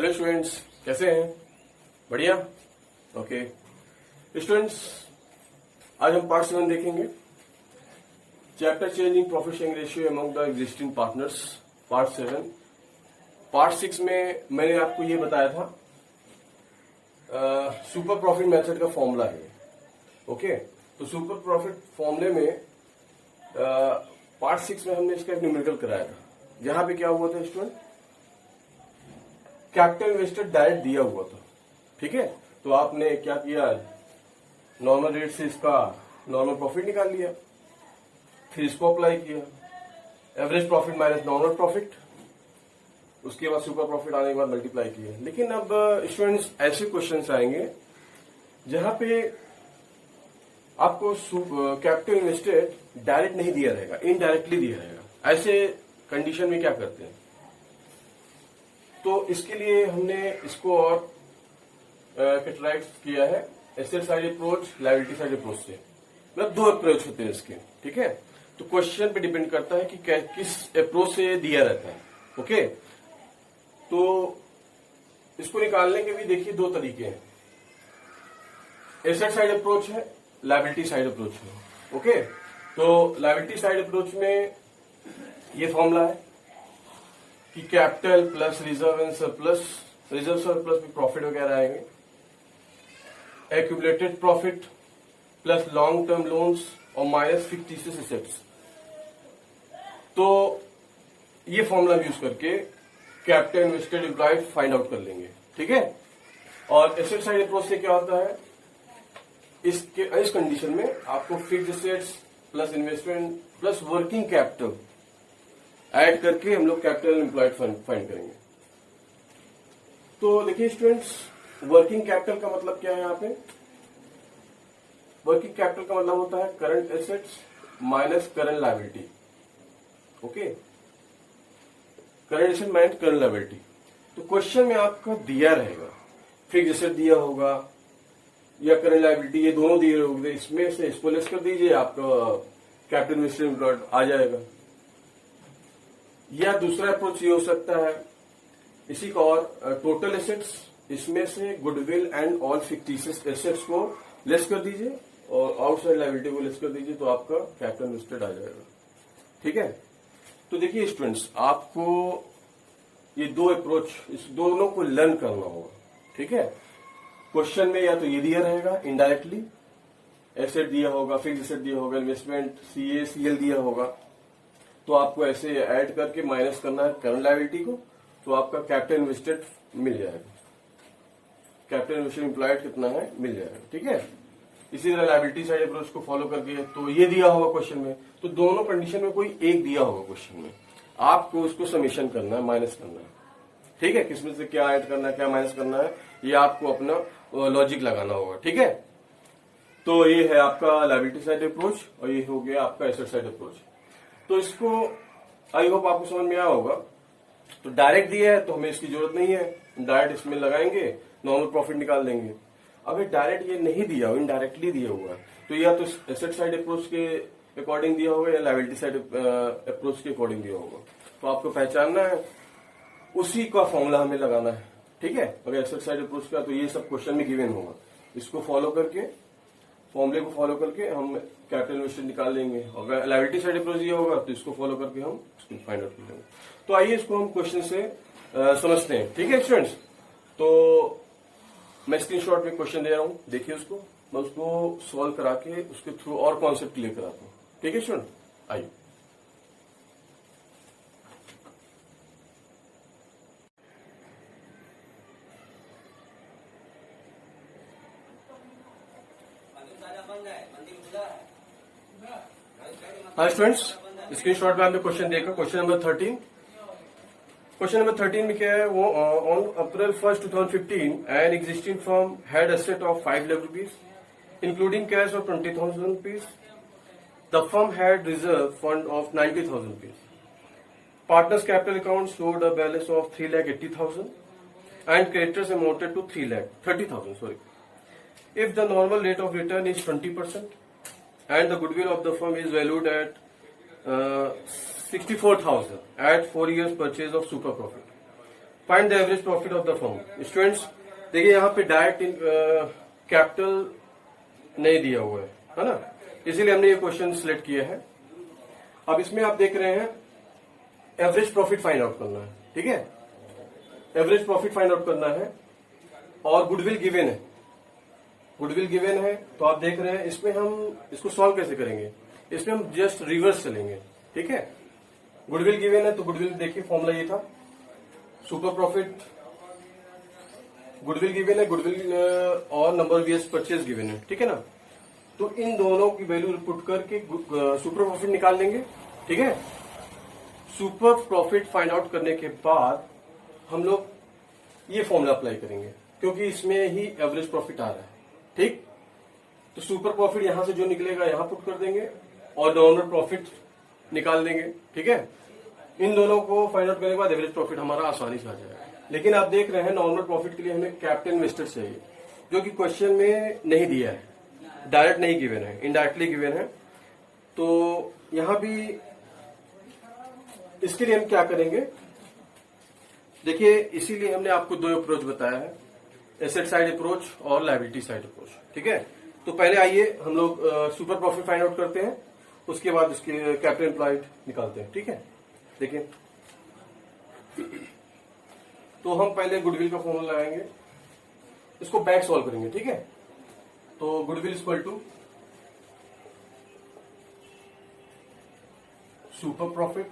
Hello students, कैसे हैं? बढ़िया। ओके स्टूडेंट्स, आज हम पार्ट 7 देखेंगे। Chapter changing profit sharing ratio among the existing partners, part 7। Part 6 में मैंने आपको ये बताया था सुपर प्रॉफिट मेथड का फॉर्मूला है। ओके, तो सुपर प्रॉफिट फॉर्मूले में पार्ट 6 में हमने इसका एक न्यूमेरिकल कराया था, जहां पे क्या हुआ था स्टूडेंट, कैपिटल इन्वेस्टेड डायरेक्ट दिया हुआ था। ठीक है, तो आपने क्या किया, नॉर्मल रेट से इसका नॉर्मल प्रॉफिट निकाल लिया, फिर इसको अप्लाई किया, average profit minus normal profit, उसके बाद सुपर प्रॉफिट आने के बाद मल्टीप्लाई किया। लेकिन अब स्टूडेंट्स ऐसे क्वेश्चंस आएंगे जहां पे आपको कैपिटल इन्वेस्टेड डायरेक्ट नहीं दिया रहेगा, इनडायरेक्टली दिया रहेगा। ऐसे कंडीशन में क्या करते हैं, तो इसके लिए हमने इसको और कैटेगराइज किया है asset side approach, liability side approach से। मतलब दो अप्रोच होते हैं इसके। ठीक है, तो क्वेश्चन पे डिपेंड करता है कि किस अप्रोच से दिया रहता है। ओके, तो इसको निकालने के भी देखिए दो तरीके हैं, एसेट साइड अप्रोच है, लायबिलिटी साइड अप्रोच है। ओके, तो लायबिलिटी साइड अप्रोच में ये फॉर्मूला है कि capital plus reserve and surplus, reserve surplus भी प्रॉफिट वगैरह आएंगे, accumulated profit plus long term loans और माइनस फिक्टिशियस एसेट्स। तो ये फॉर्मूला यूज करके capital invested employed find out कर लेंगे। ठीक है, और एसेट साइड अप्रोच से क्या होता है, इस कंडीशन में आपको fixed assets plus investment plus working capital add करके हम लोग कैपिटल एम्प्लॉयड फाइंड करेंगे। तो देखिए स्टूडेंट्स, वर्किंग कैपिटल का मतलब क्या है यहाँ पे, वर्किंग कैपिटल का मतलब होता है current assets minus current liability. Okay, current asset minus current liability. तो क्वेश्चन में आपका दिया रहेगा, फिक्स्ड एसेट दिया होगा या करंट लायबिलिटी, ये दोनों दिए होंगे, इसमें से इसको लेस कर दीजिए, आपका कैपिटल इन्वेस्टेड एम्प्लॉयड आ जाएगा। या दूसरा अप्रोच ये हो सकता है, इसी का और टोटल एसेट्स, इसमें से goodwill and all fictitious assets को लेस कर दीजिए और आउटसाइड लायबिलिटी को लेस कर दीजिए, तो आपका कैपिटल इन्वेस्टेड आ जाएगा। ठीक है, तो देखिए स्टूडेंट्स, आपको ये दो अप्रोच, इस दोनों को लर्न करना होगा। ठीक है, क्वेश्चन में या तो ये दिया रहेगा इनडायरेक्टली, एसेट दिया होगा, फिक्स्ड एसेट दिया होगा, इन्वेस्टमेंट सीए सीएल दिया होगा, तो आपको ऐसे ऐड करके माइनस करना है करंट लायबिलिटी को, तो आपका कैपिटल इन्वेस्टेड मिल जाएगा, कैपिटल इन्वेस्टेड एम्प्लॉयड कितना है मिल जाएगा। ठीक है, इसी तरह लायबिलिटी साइड अप्रोच को फॉलो करके, तो ये दिया होगा क्वेश्चन में, तो दोनों कंडीशन में कोई एक दिया होगा क्वेश्चन में, आपको उसको समेशन करना है, माइनस करना है। ठीक है, किसमें से क्या ऐड करना है, क्या माइनस करना है, ये आपको अपना लॉजिक लगाना होगा। ठीक है, तो ये है आपका लायबिलिटी साइड अप्रोच और ये हो गया आपका एसेट साइड अप्रोच। तो इसको आई होप आपको समझ में आया होगा। तो डायरेक्ट दिया है तो हमें इसकी जरूरत नहीं है, डायरेक्ट इसमें लगाएंगे, नॉर्मल प्रॉफिट निकाल देंगे। अगर डायरेक्ट ये नहीं दिया हो, इनडायरेक्टली दिया हुआ, तो या तो एसेट साइड अप्रोच के अकॉर्डिंग दिया होगा या लायबिलिटी साइड अप्रोच के अकॉर्डिंग दिया होगा। तो आपको पहचानना है, उसी का फॉर्मूला हमें लगाना है। ठीक है, अगर एसेट साइड अप्रोच का, तो ये सब क्वेश्चन में गिवन होगा, इसको फॉलो करके, फॉर्मूले को फॉलो करके हम कैपिटल इन्वेस्टेड निकाल लेंगे। अगर लायबिलिटी साइड अप्रोच दिया होगा तो इसको फॉलो करके हम फाइंड आउट कर लेंगे। तो आइए इसको हम क्वेश्चन से समझते हैं। ठीक है स्टूडेंट्स, तो मैं स्क्रीनशॉट में क्वेश्चन दे रहा हूं, देखिए उसको, मैं उसको सॉल्व करा के उसके थ्रू और कॉन्सेप्ट क्लियर कराता हूं। ठीक है स्टूडेंट, आइए। हाँ स्टूडेंट्स, स्क्रीनशॉट में आपने क्वेश्चन देखा, क्वेश्चन नंबर 13। क्वेश्चन नंबर 13 में क्या है, वो on April 1, 2015 an existing firm had asset of 5 lakh rupees including cash of 20,000 rupees. The firm had reserve fund of 90,000 rupees. Partners capital account showed a balance of 3,80,000 and creditors amounted to 3,30,000. Sorry. If the normal rate of return is 20% and the goodwill of the firm is valued at 64,000 at 4 years purchase of super profit, find the average profit of the firm. Students देखिए यहाँ पे direct capital नहीं दिया हुआ है ना, इसीलिए हमने ये क्वेश्चन सिलेक्ट किया है। अब इसमें आप देख रहे हैं एवरेज प्रॉफिट फाइंड आउट करना है, ठीक है, एवरेज प्रॉफिट फाइंड आउट करना है और गुडविल गिवन है, गुडविल गिवन है। तो आप देख रहे हैं इसमें हम इसको सॉल्व कैसे करेंगे, इसमें हम जस्ट रिवर्स चलेंगे, ठीक है। गुडविल गिवन है तो गुडविल देखिए फॉर्मूला ये था, सुपर प्रॉफिट, गुडविल गिवन है, गुडविल और number of years purchase given है, ठीक है ना। तो इन दोनों की वैल्यू पुट करके सुपर प्रॉफिट निकाल लेंगे, ठीक है। सुपर प्रॉफिट फाइंड आउट करने के बाद हम लोग ये फॉर्मूला अप्लाई करेंगे क्योंकि इसमें ही एवरेज प्रॉफिट आ रहा है, ठीक। तो सुपर प्रॉफिट यहां से जो निकलेगा यहां पुट कर देंगे और नॉर्मल प्रॉफिट निकाल देंगे, ठीक है। इन दोनों को फाइंड आउट करने के बाद एवरेज प्रॉफिट हमारा आसानी से आ जाएगा। लेकिन आप देख रहे हैं नॉर्मल प्रॉफिट के लिए हमें कैपिटल इन्वेस्टर चाहिए, जो कि क्वेश्चन में नहीं दिया है, डायरेक्ट नहीं गिवन है, इनडायरेक्टली गिवन है। तो यहां भी इसके लिए हम क्या करेंगे, देखिए इसीलिए हमने आपको दो अप्रोच बताया है, एसेट साइड अप्रोच और लायबिलिटी साइड अप्रोच, ठीक है। तो पहले आइए हम लोग सुपर प्रॉफिट फाइंड आउट करते हैं, उसके बाद उसके कैपिटल एम्प्लॉयड निकालते हैं, ठीक है। देखिए तो हम पहले गुडविल का फॉर्मूला लगाएंगे, इसको बैक सॉल्व करेंगे, ठीक है। तो goodwill equal to super profit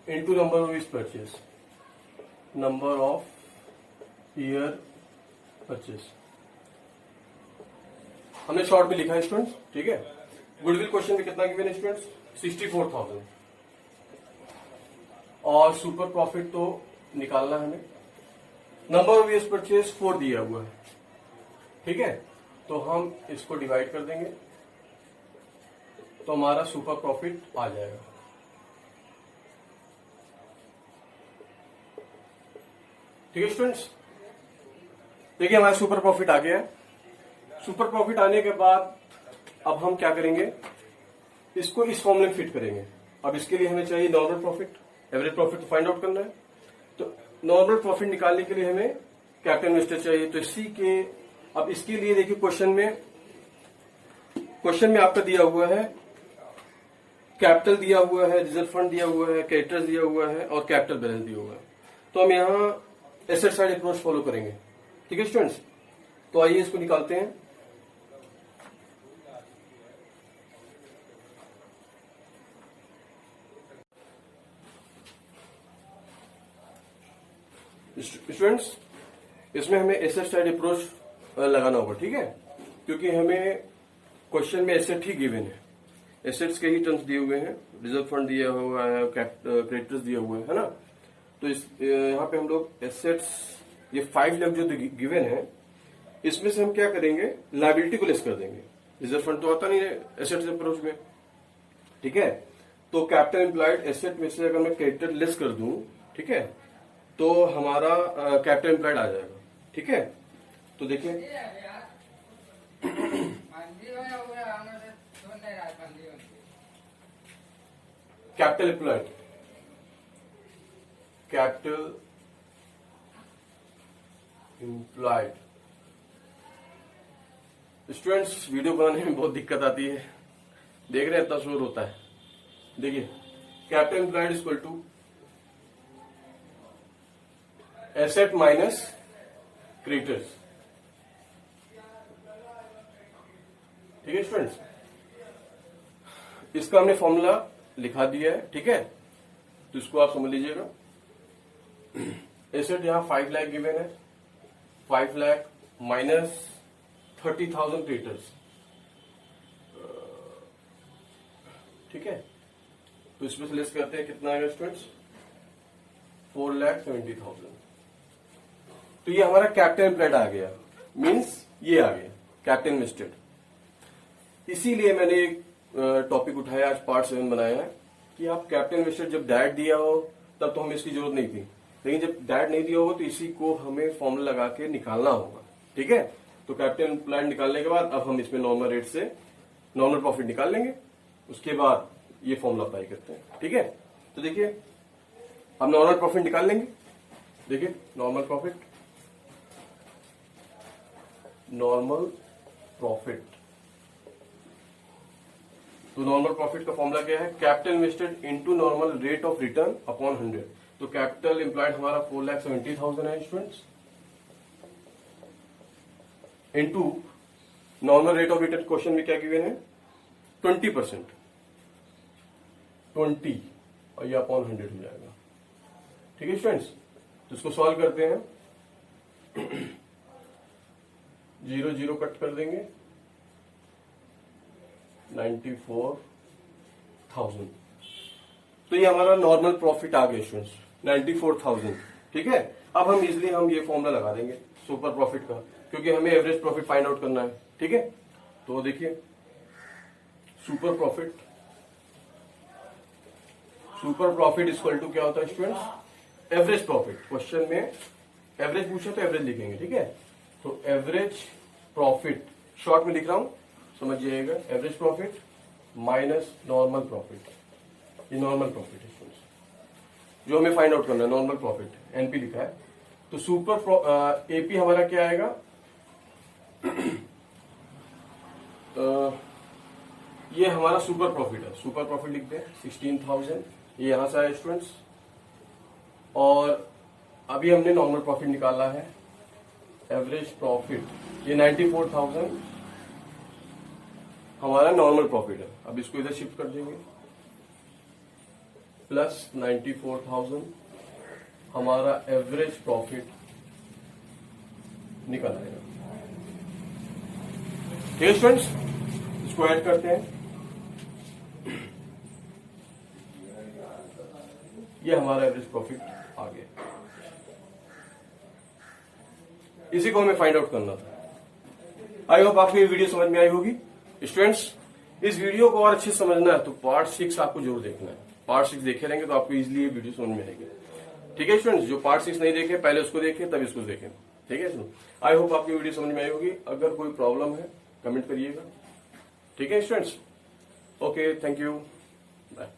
into number of years purchase, number of year purchase, हमने शॉर्ट में लिखा है स्टूडेंट्स, ठीक है। गुडविल क्वेश्चन में कितना गिवन है स्टूडेंट्स, 64,000 और सुपर प्रॉफिट तो निकालना है हमें, नंबर ऑफ ईयर्स परचेज 4 दिया हुआ है, ठीक है। तो हम इसको डिवाइड कर देंगे तो हमारा सुपर प्रॉफिट आ जाएगा, ठीक है स्टूडेंट्स। देखिए हमारा सुपर प्रॉफिट आ गया है। सुपर प्रॉफिट आने के बाद अब हम क्या करेंगे, इसको इस फॉर्मूले में फिट करेंगे। अब इसके लिए हमें चाहिए normal profit, average profit find out करना है। तो नॉर्मल प्रॉफिट निकालने के लिए हमें कैपिटल इन्वेस्टर चाहिए। तो इसी के अब इसके लिए देखिए क्वेश्चन में आपका दिया हुआ है कैपिटल दिया हुआ है, रिजर्व फंड दिया हुआ है, क्रेडिटर्स दिया हुआ है और कैपिटल बैलेंस दिया हुआ है। तो हम यहाँ एसेट साइड अप्रोच फॉलो करेंगे, ठीक है स्टूडेंट्स। तो आइए इसको निकालते हैं। स्टूडेंट्स इसमें हमें एसेट साइड अप्रोच लगाना होगा, ठीक है, क्योंकि हमें क्वेश्चन में एसेट ही गिवन है, एसेट्स के ही टर्म्स दिए हुए हैं, रिजर्व फंड दिया हुआ है, क्रेडिटर्स दिया हुआ है ना। तो यहाँ पे हम लोग एसेट्स ये 5 लाख जो गिवन है इसमें से हम क्या करेंगे, लायबिलिटी को लेस कर देंगे। रिजर्व फंड तो आता नहीं है एसेट्स अप्रोच में, ठीक है। तो कैपिटल एम्प्लॉयड एसेट में से अगर मैं क्रेडिटर लेस कर दूं, ठीक है, तो हमारा कैपिटल एम्प्लॉयड आ जाएगा, ठीक है। तो देखिए capital employed, capital employed. Students video बनाने में बहुत दिक्कत आती है, देख रहे हैं इतना शोर होता है। देखिए capital employed equal to asset minus creditors, ठीक है स्टूडेंट्स। इसका हमने फॉर्मूला लिखा दिया है, ठीक है। तो इसको आप समझ लीजिएगा। एसेट यहां 5 लाख गिवन है, 5 लाख माइनस 30,000 क्रेडिटर्स, ठीक है। तो इसमें से लेस करते हैं, कितना आएगा स्टूडेंट्स, 4,70,000। तो ये हमारा कैपिटल एम्प्लॉयड आ गया, मींस ये आ गया कैपिटल इन्वेस्टेड। इसीलिए मैंने एक टॉपिक उठाया, आज पार्ट 7 बनाया है कि आप कैपिटल इन्वेस्टेड जब डायरेक्ट दिया हो तब तो हमें इसकी जरूरत नहीं थी, लेकिन जब डायरेक्ट नहीं दिया होगा तो इसी को हमें फॉर्मूला लगा के निकालना होगा, ठीक है। तो कैपिटल एम्प्लॉयड निकालने के बाद अब हम इसमें नॉर्मल रेट से नॉर्मल प्रॉफिट निकाल लेंगे, उसके बाद ये फॉर्मूला अप्लाई करते हैं, ठीक है। तो देखिए हम नॉर्मल प्रॉफिट निकाल लेंगे। देखिए नॉर्मल प्रॉफिट, तो नॉर्मल प्रॉफिट का फॉर्मूला क्या है, capital invested into normal rate of return upon 100। तो कैपिटल एम्प्लॉयड हमारा 4,70,000 है students, into normal rate of return question में क्या गिवन है 20%, 20 और ये अपॉन 100 हो जाएगा। ठीक है स्टूडेंट्स, तो इसको सॉल्व करते हैं। 0 0 कट कर देंगे, 94,000। तो ये हमारा नॉर्मल प्रॉफिट आ गया स्टूडेंट्स 94,000। ठीक है, अब हम इजिली हम ये फॉर्मूला लगा देंगे सुपर प्रॉफिट का, क्योंकि हमें एवरेज प्रॉफिट फाइंड आउट करना है। ठीक है, तो देखिए सुपर प्रॉफिट इक्वल टू क्या होता है स्टूडेंट्स, एवरेज प्रॉफिट। क्वेश्चन में एवरेज पूछा तो एवरेज लिखेंगे। ठीक है, तो एवरेज प्रॉफिट शॉर्ट में लिख रहा हूं, समझ जाइएगा, average profit minus normal profit. ये नॉर्मल प्रॉफिट है जो हमें फाइंड आउट करना है, नॉर्मल प्रॉफिट एनपी लिखा है। तो सुपर एपी हमारा क्या आएगा, ये हमारा सुपर प्रॉफिट है, सुपर प्रॉफिट लिखते हैं 16,000, ये यहां से आया स्टूडेंट्स। और अभी हमने नॉर्मल प्रॉफिट निकाला है, एवरेज प्रॉफिट ये 94,000 हमारा नॉर्मल प्रॉफिट है। अब इसको इधर शिफ्ट कर देंगे, प्लस 94,000 हमारा एवरेज प्रॉफिट निकल आएगा। ठीक है स्टूडेंट्स, इसको ऐड करते हैं, ये हमारा एवरेज प्रॉफिट आ गया। इसी को हमें फाइंड आउट करना था। आई होप आपको ये वीडियो समझ में आई होगी स्टूडेंट्स। इस वीडियो को और अच्छे से समझना है तो पार्ट 6 आपको जरूर देखना है। पार्ट 6 देखे रहेंगे तो आपको इजीली ये वीडियो समझ में आएगी। ठीक है स्टूडेंट्स, जो पार्ट 6 नहीं देखे पहले उसको देखें तब इसको देखें। ठीक है, आई होप आपकी वीडियो समझ में आई होगी। अगर कोई प्रॉब्लम है कमेंट करिएगा। ठीक है students, okay, thank you, bye.